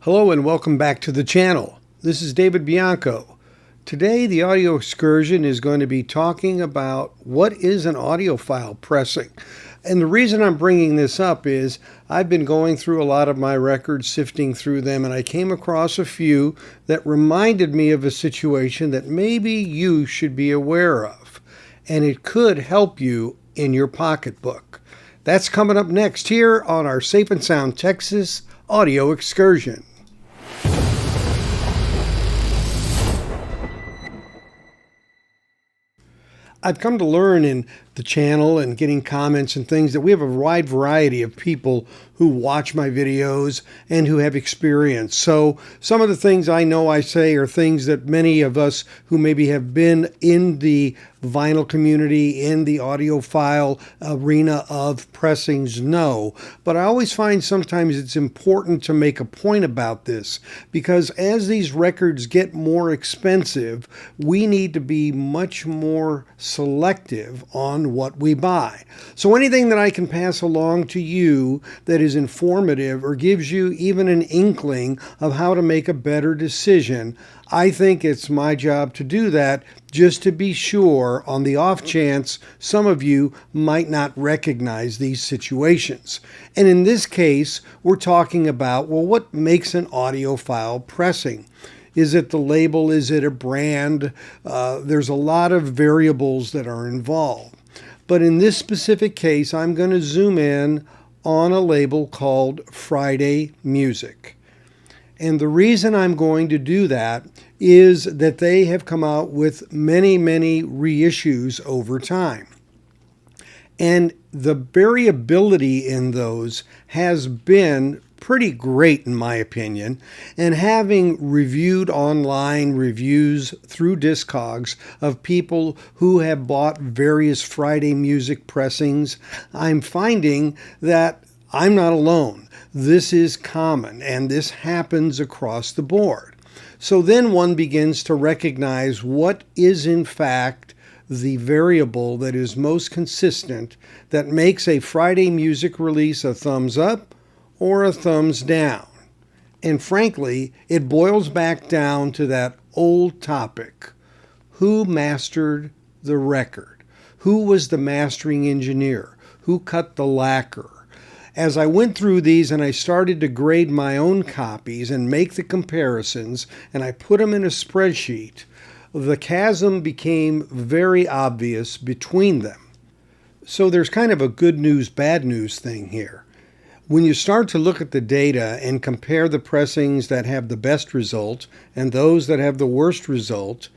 Hello and welcome back to the channel. This is David Bianco. Today the audio excursion is going to be talking about what is an audiophile pressing. And the reason I'm bringing this up is I've been going through a lot of my records, sifting through them, and I came across a few that reminded me of a situation that maybe you should be aware of. And it could help you in your pocketbook. That's coming up next here on our Safe and Sound Texas audio excursion. I've come to learn in the channel and getting comments and things that we have a wide variety of people who watch my videos and who have experience. So some of the things I know I say are things that many of us who maybe have been in the vinyl community, in the audiophile arena of pressings know. But I always find sometimes it's important to make a point about this because as these records get more expensive, we need to be much more selective on what we buy. So anything that I can pass along to you that is informative or gives you even an inkling of how to make a better decision, I think it's my job to do that just to be sure on the off chance some of you might not recognize these situations. And in this case, we're talking about, well, what makes an audiophile pressing? Is it the label? Is it a brand? There's a lot of variables that are involved. But in this specific case, I'm going to zoom in on a label called Friday Music. And the reason I'm going to do that is that they have come out with many reissues over time. And the variability in those has been pretty great in my opinion. And having reviewed online reviews through Discogs of people who have bought various Friday Music pressings, I'm finding that I'm not alone. This is common and this happens across the board. So then one begins to recognize what is in fact the variable that is most consistent that makes a Friday Music release a thumbs up or a thumbs down. And frankly, it boils back down to that old topic. Who mastered the record? Who was the mastering engineer? Who cut the lacquer? As I went through these and I started to grade my own copies and make the comparisons, and I put them in a spreadsheet, the chasm became very obvious between them. So there's kind of a good news, bad news thing here. When you start to look at the data and compare the pressings that have the best result and those that have the worst result,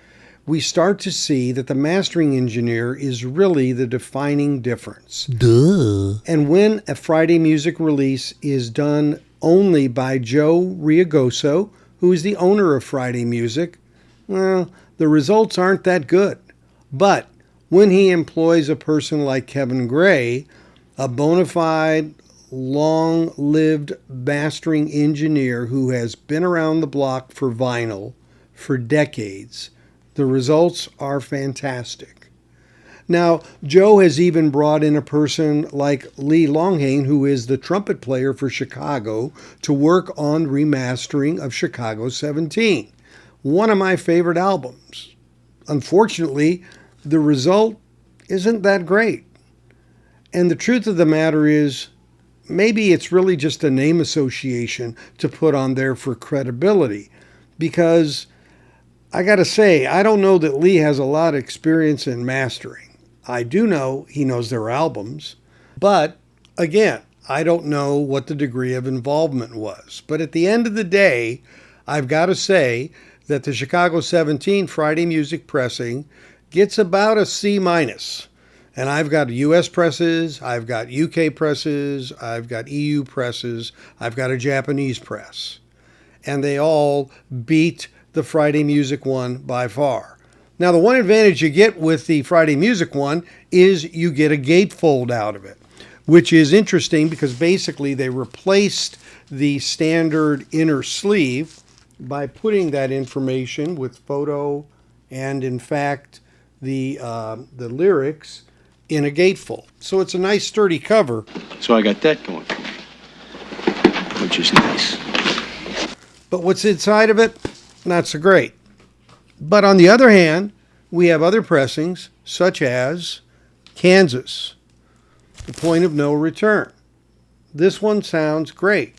we start to see that the mastering engineer is really the defining difference. Duh. And when a Friday Music release is done only by Joe Riagoso, who is the owner of Friday Music, well, the results aren't that good. But when he employs a person like Kevin Gray, a bona fide, long-lived mastering engineer who has been around the block for vinyl for decades, the results are fantastic. Now, Joe has even brought in a person like Lee Longhane, who is the trumpet player for Chicago, to work on remastering of Chicago 17, one of my favorite albums. Unfortunately, the result isn't that great. And the truth of the matter is, maybe it's really just a name association to put on there for credibility, because I got to say, I don't know that Lee has a lot of experience in mastering. I do know he knows their albums, but again, I don't know what the degree of involvement was. But at the end of the day, I've got to say that the Chicago 17 Friday Music pressing gets about a C-. And I've got US presses, I've got UK presses, I've got EU presses, I've got a Japanese press. And they all beat the Friday Music one by far. Now, the one advantage you get with the Friday Music one is you get a gatefold out of it, which is interesting because basically they replaced the standard inner sleeve by putting that information with photo and, in fact, the lyrics in a gatefold. So it's a nice sturdy cover. So I got that going for me, which is nice. but what's inside of it, not so great. But on the other hand, we have other pressings, such as Kansas, The Point of No Return. This one sounds great.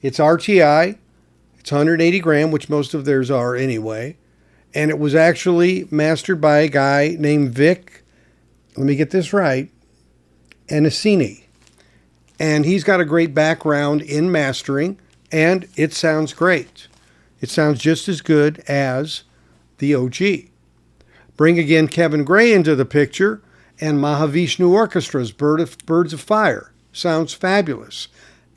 It's RTI, it's 180 gram, which most of theirs are anyway, and it was actually mastered by a guy named Vic, let me get this right, Anasini. And he's got a great background in mastering, and it sounds great. It sounds just as good as the OG. Bring again Kevin Gray into the picture, and Mahavishnu Orchestra's Birds of Fire. Sounds fabulous.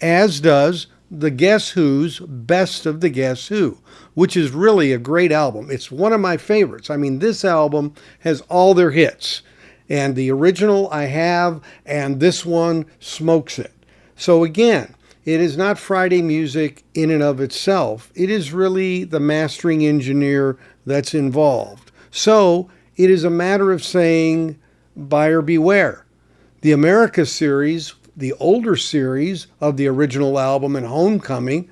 As does the Guess Who's Best of the Guess Who, which is really a great album. It's one of my favorites. I mean, this album has all their hits. And the original I have, and this one smokes it. So again, it is not Friday music in and of itself. It is really the mastering engineer that's involved. So it is a matter of saying, buyer beware. The America series, the older series of the original album and Homecoming,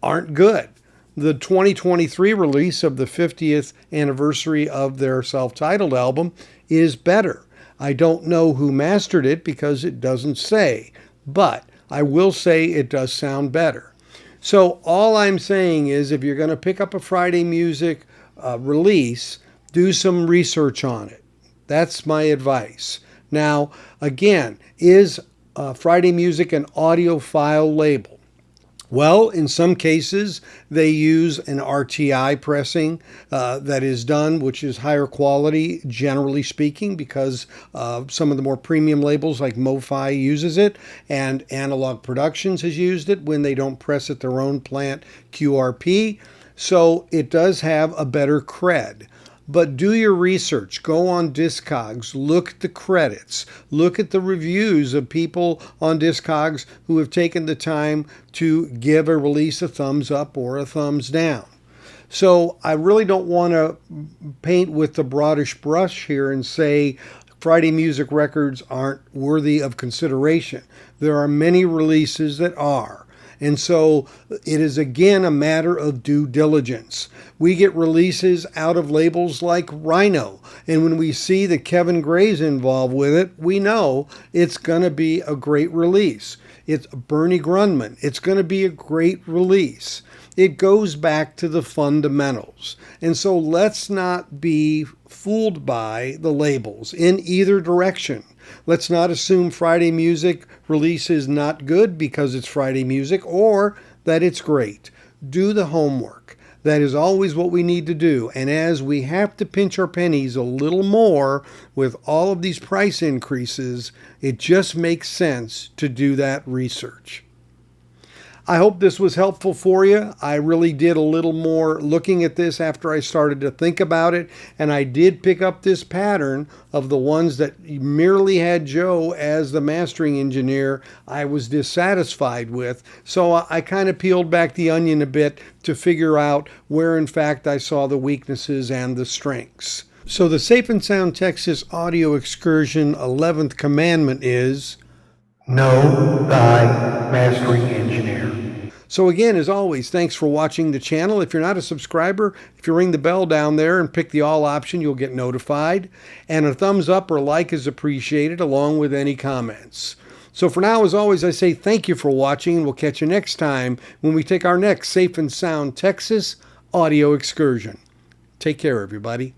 aren't good. The 2023 release of the 50th anniversary of their self-titled album is better. I don't know who mastered it because it doesn't say, but I will say it does sound better. So all I'm saying is if you're going to pick up a Friday music release, do some research on it. That's my advice. Now, again, is Friday Music an audiophile label? Well, in some cases, they use an RTI pressing that is done, which is higher quality, generally speaking, because some of the more premium labels like MoFi uses it, and Analog Productions has used it when they don't press at their own plant, QRP. So it does have a better cred. But do your research. Go on Discogs. Look at the credits. Look at the reviews of people on Discogs who have taken the time to give a release a thumbs up or a thumbs down. So I really don't want to paint with the broadish brush here and say Friday music records aren't worthy of consideration. There are many releases that are. And so it is, again, a matter of due diligence. We get releases out of labels like Rhino. And when we see that Kevin Gray's involved with it, we know it's going to be a great release. It's Bernie Grundman. It's going to be a great release. It goes back to the fundamentals. And so let's not be fooled by the labels in either direction. Let's not assume Friday music release is not good because it's Friday music, or that it's great. Do the homework. That is always what we need to do. And as we have to pinch our pennies a little more with all of these price increases, it just makes sense to do that research. I hope this was helpful for you. I really did a little more looking at this after I started to think about it, and I did pick up this pattern of the ones that merely had Joe as the mastering engineer I was dissatisfied with. So I kind of peeled back the onion a bit to figure out where in fact I saw the weaknesses and the strengths. So the Safe and Sound Texas Audio Excursion 11th commandment is, know thy mastering engineer. So again, as always, thanks for watching the channel. If you're not a subscriber, if you ring the bell down there and pick the all option, you'll get notified. And a thumbs up or like is appreciated, along with any comments. So for now, as always, I say thank you for watching, and we'll catch you next time when we take our next Safe and Sound Texas audio excursion. Take care, everybody.